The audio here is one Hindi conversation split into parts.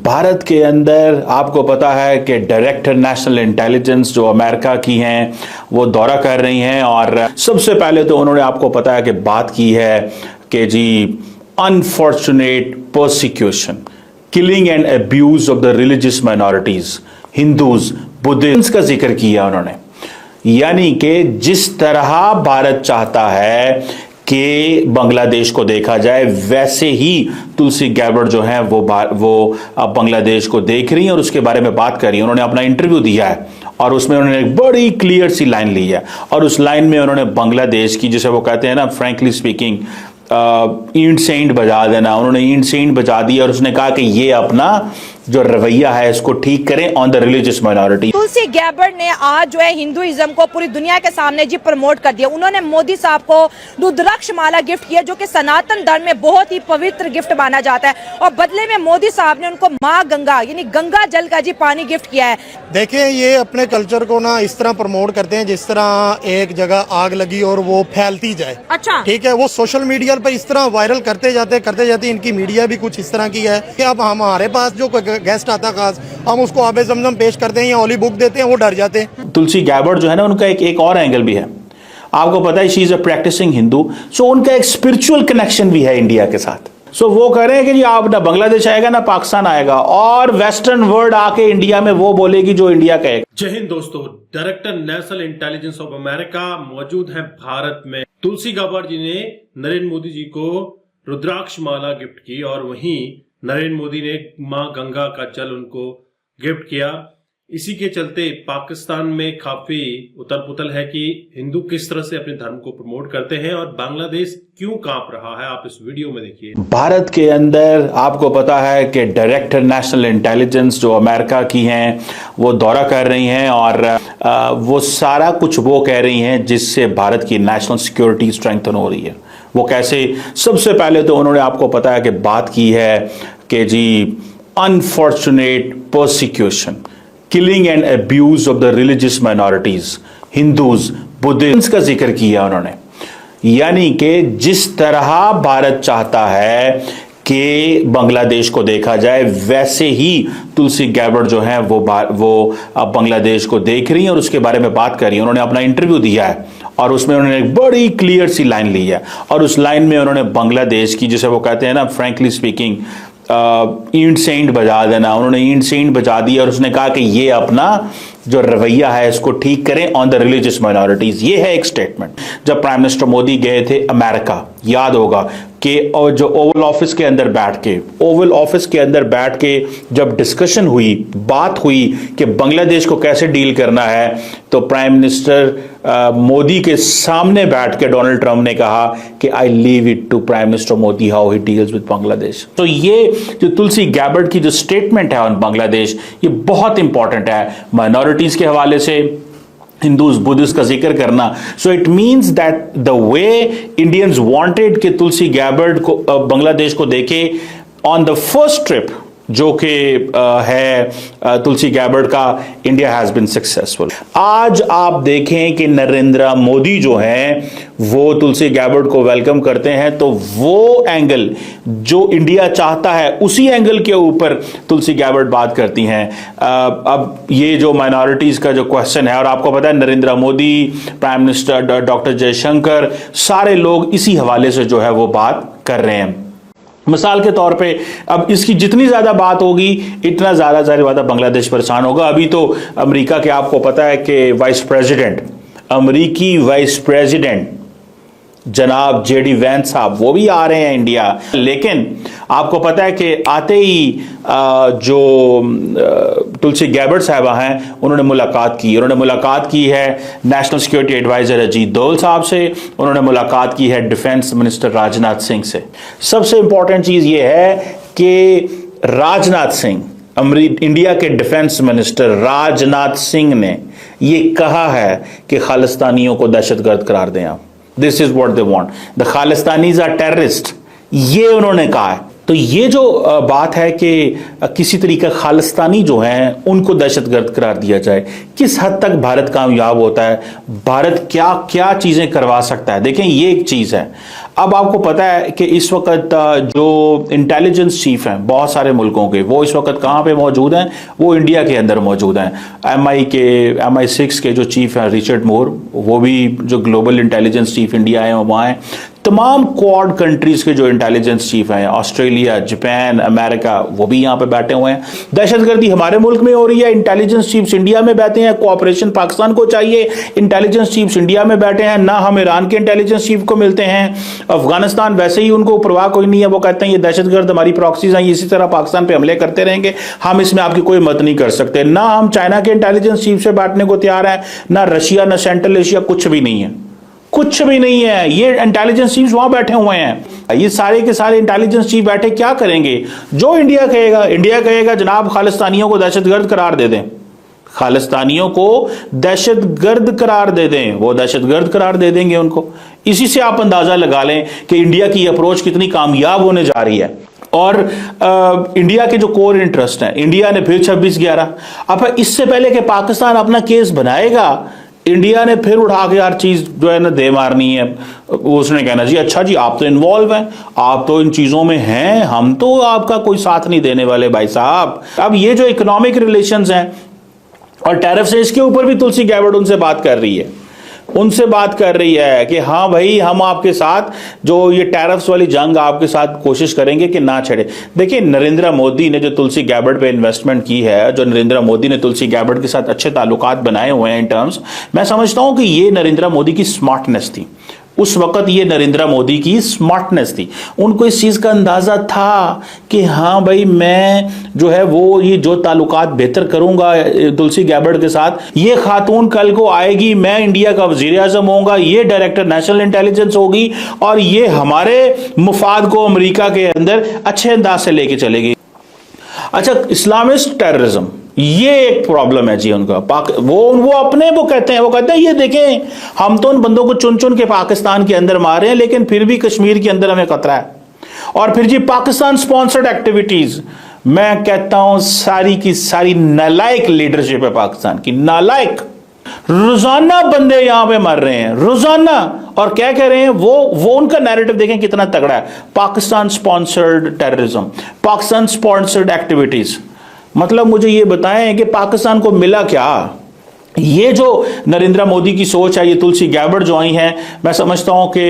भारत के अंदर आपको पता है कि डायरेक्टर नेशनल इंटेलिजेंस जो अमेरिका की हैं वो दौरा कर रही हैं और सबसे पहले तो उन्होंने आपको पता है कि बात की है कि जी unfortunate persecution, killing and abuse of the religious minorities, Hindus, Buddhist का जिक्र किया उन्होंने। यानी कि जिस तरह भारत चाहता है कि बांग्लादेश को देखा जाए वैसे ही तुलसी गैबर्ड जो है वो अब बांग्लादेश को देख रही हैं और उसके बारे में बात कर रही हैं। उन्होंने अपना इंटरव्यू दिया है और उसमें उन्होंने एक बड़ी क्लियर सी लाइन ली है और उस लाइन में उन्होंने बांग्लादेश की, जिसे वो कहते हैं ना फ्रैंकली स्पीकिंग, ईंट से ईंट बजा देना, उन्होंने ईंट से ईंट बजा दी और उसने कहा कि ये अपना जो रवैया है इसको ठीक करें on the religious minority. Tulsi Gabbard ने आज जो है हिंदुइज्म को पूरी दुनिया के सामने जी प्रमोट कर दिया। उन्होंने मोदी साहब को रुद्राक्ष माला गिफ्ट किया जो कि सनातन धर्म में बहुत ही पवित्र गिफ्ट माना जाता है और बदले में मोदी साहब ने उनको माँ गंगा यानी गंगा जल का जी पानी गिफ्ट किया है। देखिए, ये अपने कल्चर को ना इस तरह प्रमोट करते हैं जिस तरह एक जगह आग लगी और वो फैलती जाए। अच्छा, ठीक है, वो सोशल मीडिया पर इस तरह वायरल करते जाते इनकी मीडिया भी कुछ इस तरह की है कि अब हमारे पास जो गेस्ट आता खास, हम उसको आबे जमजम पेश करते हैं या ओली बुक देते हैं, वो डर जाते हैं। तुलसी गैबर्ड जो है ना उनका एक और एंगल भी है, आपको पता है she is a practising Hindu, so उनका एक स्पिरिचुअल कनेक्शन भी है इंडिया के साथ। सो वो कह रहे हैं कि जी आप ना बांग्लादेश आएगा ना पाकिस्तान आएगा और वेस्टर्न वर्ल्ड आके इंडिया में वो बोलेगी जो इंडिया कहेगा। जय हिंद दोस्तों, director national intelligence of America मौजूद हैं भारत में। तुलसी गैबर्ड जी ने नरेंद्र मोदी जी को रुद्राक्ष माला गिफ्ट की और वहीं नरेंद्र मोदी ने मां गंगा का जल उनको गिफ्ट किया। इसी के चलते पाकिस्तान में काफी उथल पुथल है कि हिंदू किस तरह से अपने धर्म को प्रमोट करते हैं और बांग्लादेश क्यों कांप रहा है, आप इस वीडियो में देखिए। भारत के अंदर आपको पता है कि डायरेक्टर नेशनल इंटेलिजेंस जो अमेरिका की हैं वो दौरा कर रही हैं और वो सारा कुछ वो कह रही हैं जिससे भारत की नेशनल सिक्योरिटी स्ट्रेंथन हो रही है। वो कैसे? सबसे पहले तो उन्होंने आपको पता है कि बात की है कि जी unfortunate persecution, killing and abuse of the religious minorities, Hindus, Buddhist का जिक्र किया उन्होंने। यानी कि जिस तरह भारत चाहता है कि बांग्लादेश को देखा जाए वैसे ही तुलसी गैबर्ड जो है वो अब बांग्लादेश को देख रही हैं और उसके बारे में बात कर रही हैं। उन्होंने अपना इंटरव्यू दिया है और उसमें उन्होंने एक बड़ी क्लियर सी लाइन ली है और उस लाइन में उन्होंने बांग्लादेश की, जिसे वो कहते हैं ना फ्रैंकली स्पीकिंग, ईंट से ईंट बजा देना, उन्होंने ईंट से ईंट बजा दी और उसने कहा कि ये अपना जो रवैया है इसको ठीक करें ऑन द रिलीजियस माइनॉरिटीज। ये है एक स्टेटमेंट। जब प्राइम मिनिस्टर मोदी गए थे अमेरिका, याद होगा कि और जो ओवल ऑफिस के अंदर बैठ के जब डिस्कशन हुई, बात हुई कि बांग्लादेश को कैसे डील करना है, तो प्राइम मिनिस्टर मोदी के सामने बैठ के डोनाल्ड ट्रंप ने कहा कि I leave it to prime minister Modi how he deals with Bangladesh. तो ये जो तुलसी गैबर्ड की जो स्टेटमेंट है ऑन बांग्लादेश, ये बहुत इंपॉर्टेंट है माइनॉरिटीज के हवाले से, हिंदूज बुद्धिस्ट का जिक्र करना। So it means that the way Indians wanted कि तुलसी गैबर्ड को बांग्लादेश को देखे ऑन द फर्स्ट ट्रिप जो कि है तुलसी गैबर्ड का, इंडिया हैज बीन सक्सेसफुल। आज आप देखें कि नरेंद्र मोदी जो हैं वो तुलसी गैबर्ड को वेलकम करते हैं, तो वो एंगल जो इंडिया चाहता है उसी एंगल के ऊपर तुलसी गैबर्ड बात करती हैं। अब ये जो माइनॉरिटीज का जो क्वेश्चन है, और आपको पता है Narendra Modi, prime minister doctor Jaishankar, सारे लोग इसी हवाले से जो है वो बात कर रहे हैं। मिसाल के तौर पे अब इसकी जितनी ज्यादा बात होगी इतना ज्यादा बांग्लादेश परेशान होगा। अभी तो अमेरिका के आपको पता है कि अमेरिकी वाइस प्रेसिडेंट जनाब जेडी वैंस साहब वो भी आ रहे हैं इंडिया। लेकिन आपको पता है कि आते ही जो तुलसी गैबर्ड साहबा हैं उन्होंने मुलाकात की है national security advisor Ajit Doval साहब से, उन्होंने मुलाकात की है डिफेंस मिनिस्टर राजनाथ सिंह से। सबसे इंपॉर्टेंट चीज ये है कि राजनाथ सिंह, इंडिया के डिफेंस मिनिस्टर राजनाथ सिंह ने ये कहा है कि खालिस्तानियों को दहशतगर्द करार दें आप। This is what they want, the Khalistanis are terrorist, ये उन्होंने कहा है। तो ये जो बात है कि किसी तरीका खालिस्तानी जो हैं उनको दहशतगर्द करार दिया जाए, किस हद तक भारत कामयाब होता है, भारत क्या क्या चीजें करवा सकता है। देखें, ये एक चीज है। अब आपको पता है कि इस वक्त जो इंटेलिजेंस चीफ हैं बहुत सारे मुल्कों के, वो इस वक्त कहां पे मौजूद हैं? वो इंडिया के अंदर मौजूद हैं। MI6 के जो चीफ हैं रिचर्ड मोर, वो भी जो ग्लोबल इंटेलिजेंस चीफ इंडिया है वहां हैं। तमाम क्वाड कंट्रीज के जो इंटेलिजेंस चीफ हैं, ऑस्ट्रेलिया, जापान, अमेरिका, वो भी यहां पे बैठे हुए हैं। दहशतगर्दी हमारे मुल्क में हो रही है, इंटेलिजेंस चीफ्स इंडिया में बैठे हैं। कोऑपरेशन पाकिस्तान को चाहिए, इंटेलिजेंस चीफ्स इंडिया में बैठे हैं। ना हम ईरान के इंटेलिजेंस चीफ को मिलते हैं। अफगानिस्तान वैसे ही उनको परवाह कोई नहीं है, वो कहते हैं ये दहशतगर्द हमारी प्रॉक्सीज हैं, इसी तरह पाकिस्तान पे हमले करते रहेंगे, हम इसमें आपकी कोई मदद नहीं कर सकते। ना हम चाइना के इंटेलिजेंस चीफ से बैठने को तैयार हैं, ना रशिया, ना सेंट्रल एशिया, कुछ भी नहीं है, कुछ भी नहीं है। ये इंटेलिजेंस चीफ वहां बैठे हुए हैं। ये सारे के सारे इंटेलिजेंस चीफ बैठे क्या करेंगे? जो इंडिया कहेगा जनाब खालिस्तानियों को दहशतगर्द करार दे दें, खालिस्तानियों को दहशतगर्द करार दे दें, वो दहशतगर्द करार दे देंगे उनको। इसी से आप अंदाजा लगा लें कि इंडिया की अप्रोच कितनी कामयाब होने जा रही है। और इंडिया के जो कोर इंटरेस्ट हैं, इंडिया ने फिर 26/11, अब इससे पहले कि पाकिस्तान अपना केस बनाएगा, इंडिया ने फिर उठा के हर चीज जो है ना दे मारनी है। उसने कहना जी अच्छा जी आप तो इन्वॉल्व हैं, आप तो इन चीजों में हैं, हम तो आपका कोई साथ नहीं देने वाले भाई साहब। अब ये जो इकोनॉमिक रिलेशंस हैं और टैरिफ से, इसके ऊपर भी तुलसी गैबर्ट उनसे बात कर रही है कि हाँ भाई हम आपके साथ जो ये टैरिफ्स वाली जंग आपके साथ कोशिश करेंगे कि ना छेड़े। देखिए, नरेंद्र मोदी ने जो तुलसी गैबर्ट पे इन्वेस्टमेंट की है, जो नरेंद्र मोदी ने तुलसी गैबर्ट के साथ अच्छे ताल्लुकात बनाए हुए हैं इन टर्म्स, मैं समझता हूं कि ये नरेंद्र मोदी की स्मार्टनेस थी। उस वक्त ये नरेंद्र मोदी की स्मार्टनेस थी। उनको इस चीज का अंदाजा था कि हाँ भाई मैं जो है वो ये जो ताल्लुकात बेहतर करूंगा तुलसी गैबर्ट के साथ, ये खातून कल को आएगी, मैं इंडिया का वजीर आजम होऊंगा, ये डायरेक्टर नेशनल इंटेलिजेंस होगी और ये हमारे मुफाद को अमेरिका के अंदर अच्छे अंदाज से लेके चलेगी। अच्छा, इस्लामिस्ट टेररिज्म ये एक प्रॉब्लम है जी उनका। वो कहते हैं ये देखें हम तो उन बंदों को चुन चुन के पाकिस्तान के अंदर मार रहे हैं, लेकिन फिर भी कश्मीर के अंदर हमें खतरा है। और फिर जी पाकिस्तान स्पॉन्सर्ड एक्टिविटीज, मैं कहता हूं सारी की सारी नालायक लीडरशिप है पाकिस्तान की, नालायक। रोजाना बंदे यहां पे मर रहे हैं, रोजाना। और क्या कह रहे हैं वो उनका नैरेटिव देखें कितना तगड़ा है। Pakistan sponsored terrorism, Pakistan sponsored activities. मतलब मुझे ये बताएं कि पाकिस्तान को मिला क्या? ये जो नरेंद्र मोदी की सोच है, ये तुलसी गैबर्ट जो आई हैं, मैं समझता हूं कि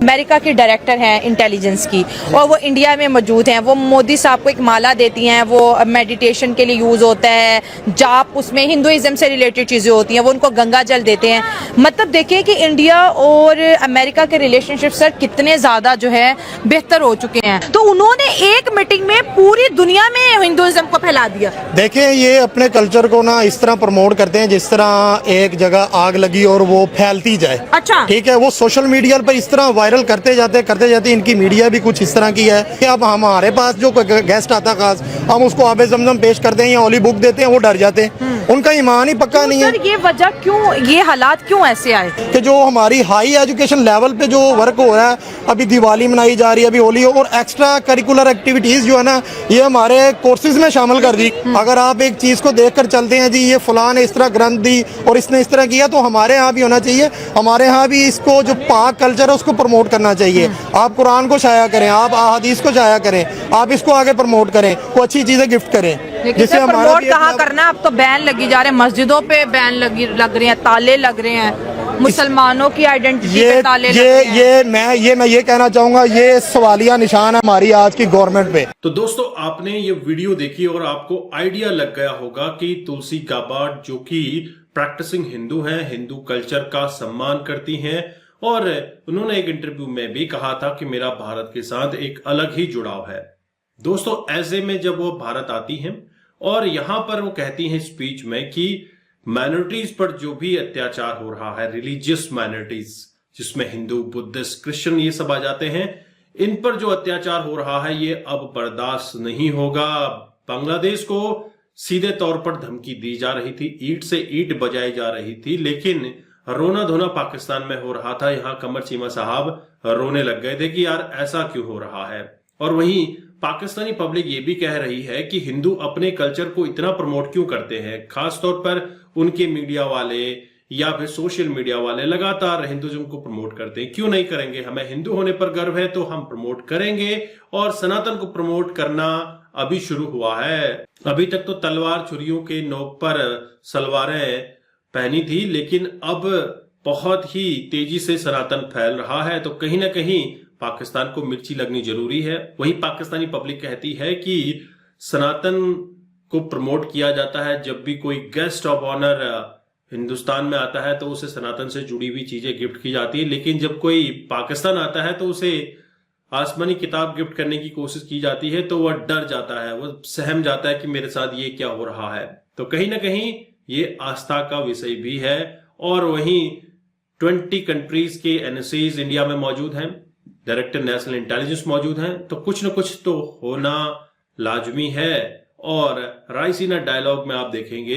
अमेरिका की डायरेक्टर हैं इंटेलिजेंस की और वो इंडिया में मौजूद हैं। वो मोदी साहब को एक माला देती हैं, वो मेडिटेशन के लिए यूज़ होता है, जाप, उसमें हिंदुइज्म से रिलेटेड चीज़ें होती हैं, वो उनको गंगा जल देते हैं। मतलब देखिए कि इंडिया और अमेरिका के रिलेशनशिप सर कितने ज़्यादा जो है बेहतर हो चुके हैं। तो उन्होंने एक मीटिंग में पूरी दुनिया में हिंदुइज्म को फैला दिया। देखिए, ये अपने कल्चर को ना इस तरह प्रमोट करते हैं जिस तरह एक जगह आग लगी और वो फैलती जाए। अच्छा, ठीक है, वो सोशल मीडिया पर इस तरह वायरल करते जाते इनकी मीडिया भी कुछ इस तरह की है कि अब हमारे पास जो गेस्ट आता खास, हम उसको आबे जमजम पेश करते हैं या ओली बुक देते हैं, वो डर जाते हैं। उनका ईमान ही पक्का नहीं है। ये वजह क्यों, ये हालात क्यों ऐसे आए कि जो हमारी हाई एजुकेशन लेवल पे जो वर्क हो रहा है, अभी दिवाली मनाई जा रही है, अभी होली, और एक्स्ट्रा करिकुलर एक्टिविटीज जो है ना, ये हमारे कोर्सेज में शामिल कर दी। अगर आप एक चीज को देखकर चलते हैं जी ये फलां ने इस तरह ग्रंथ दी और इसने इस तरह किया, तो हमारे यहाँ भी होना चाहिए। हमारे यहाँ भी इसको जो पाक कल्चर है उसको प्रमोट करना चाहिए। आप कुरान को शाया करें, आप अहादीस को शाया करें, आप इसको आगे प्रमोट करें, को अच्छी चीजें गिफ्ट करें। जिससे प्रमोट कहाँ करना है? अब तो बैन लगी जा रहे हैं, मस्जिदों पे बैन लग रहे हैं, ताले लग रहे हैं, मुसलमानों की आइडेंटिटी पे ताले लग रहे हैं। मैं ये कहना चाहूंगा, ये सवालिया निशान है हमारी आज की गवर्नमेंट पे। तो दोस्तों, आपने ये वीडियो देखी और आपको आइडिया लग गया होगा कि तुलसी गाबार्ड जो कि प्रैक्टिसिंग हिंदू हैं, हिंदू कल्चर का सम्मान करती हैं, और उन्होंने एक इंटरव्यू में भी कहा था कि मेरा भारत के साथ एक अलग ही जुड़ाव है। दोस्तों, ऐसे में जब वो भारत आती हैं और यहां पर वो कहती हैं स्पीच में कि माइनॉरिटीज पर जो भी अत्याचार हो रहा है, रिलीजियस माइनॉरिटीज जिसमें हिंदू, बुद्धिस्ट, क्रिश्चियन ये सब आ जाते हैं, इन पर जो अत्याचार हो रहा है ये अब बर्दाश्त नहीं होगा। बांग्लादेश को सीधे तौर पर धमकी दी जा रही थी, ईंट से ईंट बजाई जा रही थी, लेकिन रोना धोना पाकिस्तान में हो रहा था। यहां कमर चीमा साहब रोने लग गए थे कि यार ऐसा क्यों हो रहा है। और वहीं पाकिस्तानी पब्लिक ये भी कह रही है कि हिंदू अपने कल्चर को इतना प्रमोट क्यों करते हैं। खासतौर पर उनके मीडिया वाले या फिर सोशल मीडिया वाले लगातार हिंदुइज्म को प्रमोट करते हैं। क्यों नहीं करेंगे, हमें हिंदू होने पर गर्व है तो हम प्रमोट करेंगे। और सनातन को प्रमोट करना अभी शुरू हुआ है। अभी तक तो तलवार छुरियों के नोक पर सलवारें पहनी थी, लेकिन अब बहुत ही तेजी से सनातन फैल रहा है। तो कहीं ना कहीं पाकिस्तान को मिर्ची लगनी जरूरी है। वही पाकिस्तानी पब्लिक कहती है कि सनातन को प्रमोट किया जाता है। जब भी कोई गेस्ट ऑफ ऑनर हिंदुस्तान में आता है तो उसे सनातन से जुड़ी हुई चीजें गिफ्ट की जाती है, लेकिन जब कोई पाकिस्तान आता है तो उसे आसमानी किताब गिफ्ट करने की कोशिश की जाती है तो वह डर जाता है, वह सहम जाता है कि मेरे साथ ये क्या हो रहा है। तो कहीं ना कहीं ये आस्था का विषय भी है। और वहीं 20 कंट्रीज के एनएसएज इंडिया में मौजूद हैं, डायरेक्टर नेशनल इंटेलिजेंस मौजूद हैं, तो कुछ न कुछ तो होना लाजमी है। और रायसीना डायलॉग में आप देखेंगे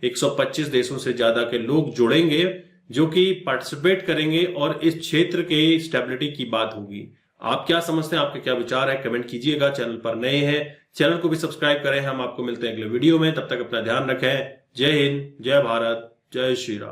125 देशों से ज्यादा के लोग जुड़ेंगे जो कि पार्टिसिपेट करेंगे और इस क्षेत्र के स्टेबिलिटी की बात होगी। आप क्या समझते हैं, आपके क्या विचार है, कमेंट कीजिएगा। चैनल पर नए हैं, चैनल को भी सब्सक्राइब करें। हम आपको मिलते हैं अगले वीडियो में, तब तक अपना ध्यान रखें। जय हिंद, जय भारत, जय श्री राम।